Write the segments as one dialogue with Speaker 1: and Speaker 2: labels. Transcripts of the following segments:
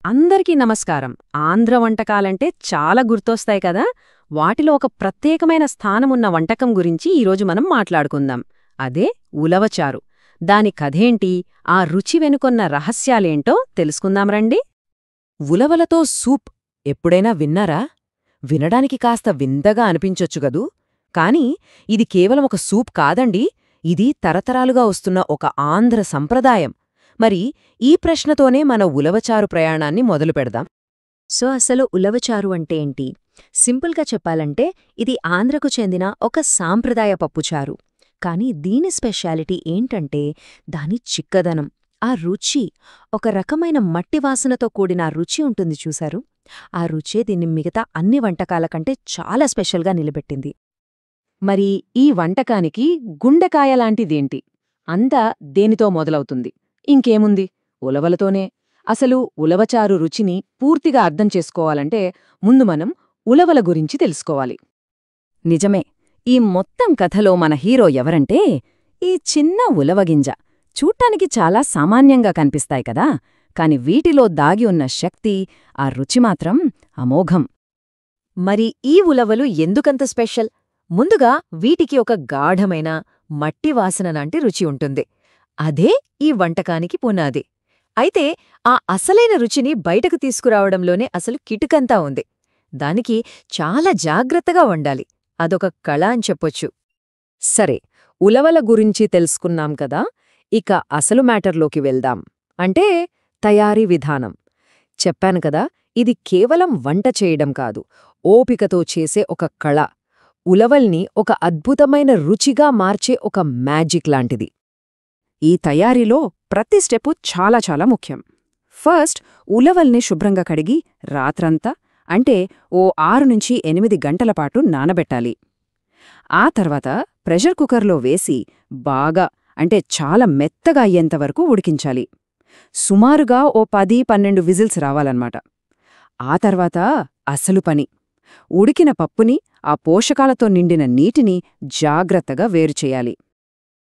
Speaker 1: అందరికీ నమస్కారం. ఆంధ్ర వంటకాలంటే చాలా గుర్తొస్తాయి కదా. వాటిలో ఒక ప్రత్యేకమైన స్థానమున్న వంటకం గురించి ఈరోజు మనం మాట్లాడుకుందాం. అదే ఉలవచారు. దాని కథేంటి, ఆ రుచి వెనుకొన్న రహస్యాలేంటో తెలుసుకుందాం రండి. ఉలవలతో సూప్ ఎప్పుడైనా విన్నారా? వినడానికి కాస్త వింతగా అనిపించొచ్చుగదూ. కాని ఇది కేవలం ఒక సూప్ కాదండి. ఇది తరతరాలుగా వస్తున్న ఒక ఆంధ్ర సంప్రదాయం. మరి ఈ ప్రశ్నతోనే మన ఉలవచారు ప్రయాణాన్ని మొదలుపెడదాం.
Speaker 2: అసలు ఉలవచారు అంటే ఏంటి? సింపుల్గా చెప్పాలంటే ఇది ఆంధ్రకు చెందిన ఒక సాంప్రదాయ పప్పుచారు. కాని దీని స్పెషాలిటీ ఏంటంటే దాని చిక్కదనం, ఆ రుచి. ఒక రకమైన మట్టి వాసనతో కూడిన రుచి ఉంటుంది చూశారు. ఆ రుచే దీన్ని మిగతా అన్ని వంటకాల కంటే చాలా స్పెషల్గా నిలబెట్టింది.
Speaker 1: మరి ఈ వంటకానికి గుండెకాయలాంటిదేంటి? అంతా దేనితో మొదలవుతుంది? ఇంకేముంది, ఉలవలతోనే. అసలు ఉలవచారు రుచిని పూర్తిగా అర్థం చేసుకోవాలంటే ముందు మనం ఉలవల గురించి తెలుసుకోవాలి. నిజమే, ఈ మొత్తం కథలో మన హీరో ఎవరంటే ఈ చిన్న ఉలవగింజ. చూడ్డానికి చాలా సామాన్యంగా కనిపిస్తాయి కదా, కాని వీటిలో దాగి ఉన్న శక్తి, ఆ రుచి మాత్రం అమోఘం.
Speaker 2: మరి ఈ ఉలవలు ఎందుకంత స్పెషల్? ముందుగా వీటికి ఒక గాఢమైన మట్టి వాసన లాంటి రుచి ఉంటుంది. అదే ఈ వంటకానికి పునాది. అయితే ఆ అసలైన రుచిని బయటకు తీసుకురావడంలోనే అసలు కిటుకంతా ఉంది. దానికి చాలా జాగ్రత్తగా వండాలి. అదొక కళ అని చెప్పొచ్చు.
Speaker 1: సరే, ఉలవల గురించి తెలుసుకున్నాం కదా, ఇక అసలు మ్యాటర్లోకి వెళ్దాం. అంటే తయారీ విధానం. చెప్పాను కదా, ఇది కేవలం వంట చేయడం కాదు, ఓపికతో చేసే ఒక కళ. ఉలవల్ని ఒక అద్భుతమైన రుచిగా మార్చే ఒక మ్యాజిక్ లాంటిది. ఈ తయారీలో ప్రతి స్టెప్పు చాలా చాలా ముఖ్యం. ఫస్ట్, ఉలవల్ని శుభ్రంగా కడిగి రాత్రంతా, అంటే ఓ 6-8 గంటల పాటు నానబెట్టాలి. ఆ తర్వాత ప్రెషర్ కుక్కర్లో వేసి బాగా, అంటే చాలా మెత్తగా అయ్యేంతవరకు ఉడికించాలి. సుమారుగా ఓ 10-12 విజిల్స్ రావాలన్నమాట. ఆ తర్వాత అసలు పని, ఉడికిన పప్పుని, ఆ పోషకాలతో నిండిన నీటిని జాగ్రత్తగా వేరుచేయాలి.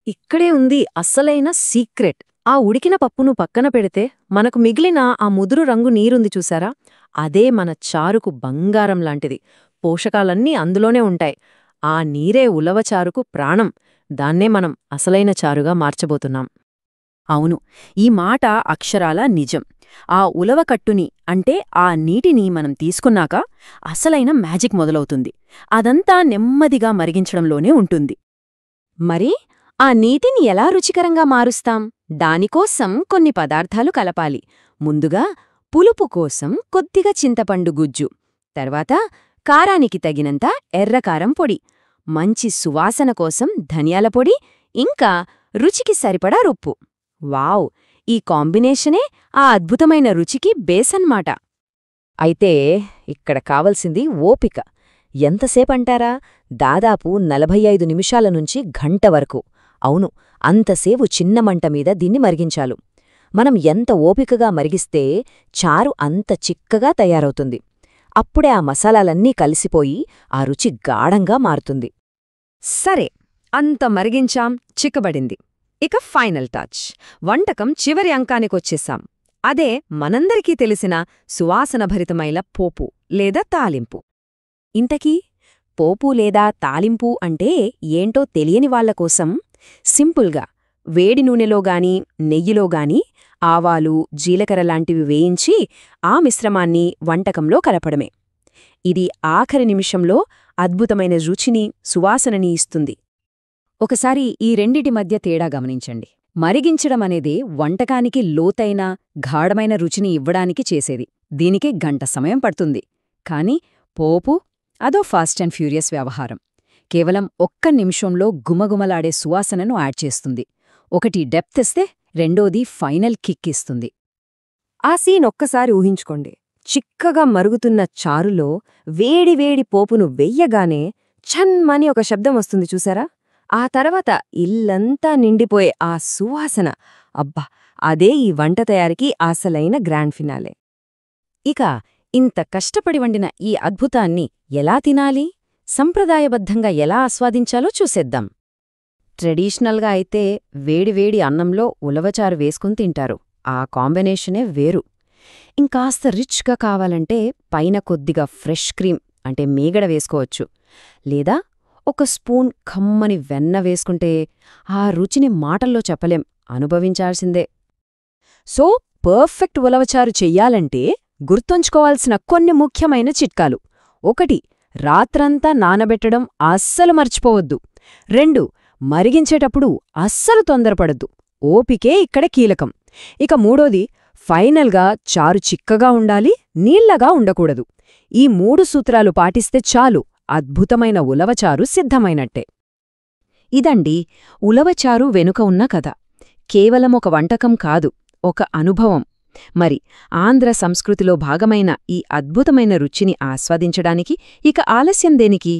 Speaker 2: ఇక్కడే ఉంది అస్సలైన సీక్రెట్. ఆ ఉడికిన పప్పును పక్కన పెడితే మనకు మిగిలిన ఆ ముదురు రంగు నీరుంది చూసారా, అదే మన చారుకు బంగారం లాంటిది. పోషకాలన్నీ అందులోనే ఉంటాయి. ఆ నీరే ఉలవచారుకు ప్రాణం. దాన్నే మనం అసలైన చారుగా మార్చబోతున్నాం.
Speaker 1: అవును, ఈ మాట అక్షరాల నిజం. ఆ ఉలవకట్టుని, అంటే ఆ నీటిని మనం తీసుకున్నాక అసలైన మ్యాజిక్ మొదలవుతుంది. అదంతా నెమ్మదిగా మరిగించడంలోనే ఉంటుంది. మరి ఆ నీటిని ఎలా రుచికరంగా మారుస్తాం? దానికోసం కొన్ని పదార్థాలు కలపాలి. ముందుగా పులుపు కోసం కొద్దిగా చింతపండు గుజ్జు, తర్వాత కారానికి తగినంత ఎర్రకారం పొడి, మంచి సువాసన కోసం ధనియాల పొడి, ఇంకా రుచికి సరిపడా ఉప్పు. వావ్! ఈ కాంబినేషనే ఆ అద్భుతమైన రుచికి బేసన్మాట.
Speaker 2: అయితే ఇక్కడ కావలసింది ఓపిక. ఎంతసేపంటారా? దాదాపు 45 నిమిషాల నుంచి గంట వరకు. అవును, అంతసేపు చిన్న మంట మీద దీన్ని మరిగించాలు. మనం ఎంత ఓపికగా మరిగిస్తే చారు అంత చిక్కగా తయారవుతుంది. అప్పుడే ఆ మసాలాలన్నీ కలిసిపోయి ఆ రుచి గాఢంగా మారుతుంది.
Speaker 1: సరే, అంత మరిగించాం, చిక్కబడింది. ఇక ఫైనల్ టచ్, వంటకం చివరి అంకానికొచ్చేశాం. అదే మనందరికీ తెలిసిన సువాసనభరితమైన పోపు లేదా తాలింపు. ఇంతకీ పోపు లేదా తాలింపు అంటే ఏంటో తెలియని వాళ్లకోసం సింపుల్గా వేడి నూనెలోగాని నెయ్యిలోగాని ఆవాలు, జీలకర్ర లాంటివి వేయించి ఆ మిశ్రమాన్ని వంటకంలో కలపడమే. ఇది ఆఖరి నిమిషంలో అద్భుతమైన రుచిని, సువాసనని ఇస్తుంది. ఒకసారి ఈ రెండిటి మధ్య తేడా గమనించండి. మరిగించడమనేదే వంటకానికి లోతైన, గాఢమైన రుచిని ఇవ్వడానికి చేసేది. దీనికి గంట సమయం పడుతుంది. కాని పోపు అదో ఫాస్ట్ అండ్ ఫ్యూరియస్ వ్యవహారం. కేవలం ఒక్క నిమిషంలో గుమగుమలాడే సువాసనను యాడ్ చేస్తుంది. ఒకటి డెప్త్ ఇస్తే రెండోది ఫైనల్ కిక్ ఇస్తుంది. ఆ సీన్ ఒక్కసారి ఊహించుకోండి. చిక్కగా మరుగుతున్న చారులో వేడివేడి పోపును వెయ్యగానే ఛన్మని ఒక శబ్దం వస్తుంది చూసారా? ఆ తర్వాత ఇల్లంతా నిండిపోయే ఆ సువాసన, అబ్బా! అదే ఈ వంట తయారీకి అసలైన గ్రాండ్ ఫినాలే. ఇక ఇంత కష్టపడి వండిన ఈ అద్భుతాన్ని ఎలా తినాలి, సంప్రదాయబద్ధంగా ఎలా ఆస్వాదించాలో చూసేద్దాం. ట్రెడిషనల్గా అయితే వేడివేడి అన్నంలో ఉలవచారు వేసుకుని తింటారు. ఆ కాంబినేషనే వేరు. ఇంకాస్త రిచ్గా కావాలంటే పైన కొద్దిగా ఫ్రెష్ క్రీమ్ అంటే మీగడ వేసుకోవచ్చు. లేదా ఒక స్పూన్ కమ్మని వెన్న వేసుకుంటే ఆ రుచిని మాటల్లో చెప్పలేం, అనుభవించాల్సిందే. సో పర్ఫెక్ట్ ఉలవచారు చెయ్యాలంటే గుర్తుంచుకోవాల్సిన కొన్ని ముఖ్యమైన చిట్కాలు. 1. రాత్రంతా నానబెట్టడం అస్సలు మర్చిపోవద్దు. 2. మరిగించేటప్పుడు అస్సలు తొందరపడద్దు, ఓపికే ఇక్కడ కీలకం. ఇక 3. ఫైనల్గా చారు చిక్కగా ఉండాలి, నీళ్లగా ఉండకూడదు. ఈ 3 సూత్రాలు పాటిస్తే చాలు, అద్భుతమైన ఉలవచారు సిద్ధమైనట్టే. ఇదండి ఉలవచారు వెనుక ఉన్న కథ. కేవలం ఒక వంటకం కాదు, ఒక అనుభవం. మరి ఆంధ్ర సంస్కృతిలో భాగమైన ఈ అద్భుతమైన రుచిని ఆస్వాదించడానికి ఇక ఆలస్యం దేనికి?